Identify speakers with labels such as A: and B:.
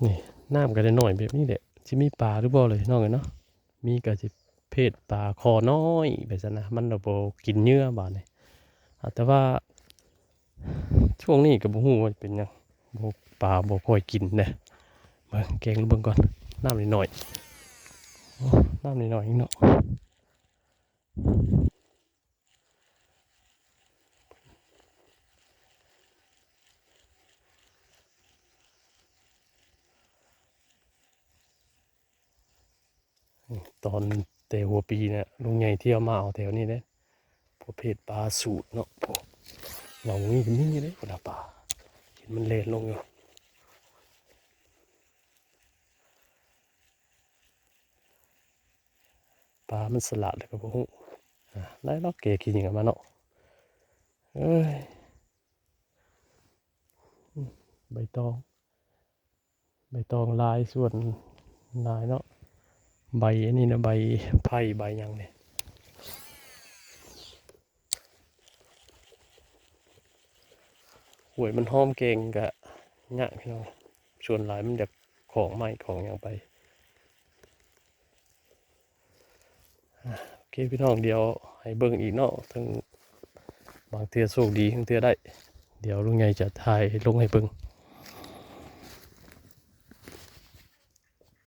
A: นี่น้ำก็ได้หน่อยแบบนี้แหละสิมีปลาหรือบ่เลยน้องเอ้ยเนาะมีก็สิเพศปลาคอน้อยแบบนั้นนะมันบ่กินเหยื่อบาดนี้แต่ว่าช่วงนี้ก็บ่ฮู้ว่าเป็นหยังบ่ปลาบ่ค่อยกินเด้มาแกงเบิ่งก่อนน้ำนิดหน่อยโอ้น้ำนิดหน่อยอีกเนาะตอนแต่หัวปีเนี่ยลุงใหญ่เที่ยวมาเอาแถวนี้เด้ประเภทปลาสูตรเนาะพวกเรานี่ก็มีเด้พุ่นน่ะปลาเห็นมันเล่นลงอยู่ปลามันสลัดแล้วก็บ่ฮู้ได้เนาะแกกินหยังกันมาเนาะเอ้ยใบตองใบตองลายส่วนลายเนาะใบอันนี้นะใบไผ่ใบหยังเนี่ยหวยมันหอมเก่งกะเนี่ยพี่น้องส่วนหลายมันจะของใหม่ของหยังไปโอเคพี่น้องเดี๋ยวให้เบิ่งอีกเนาะทั้งบางเทื่อโชคดีบางเทื่อได้เดี๋ยวลุงใหญ่จะถ่ายลงให้เบิ่ง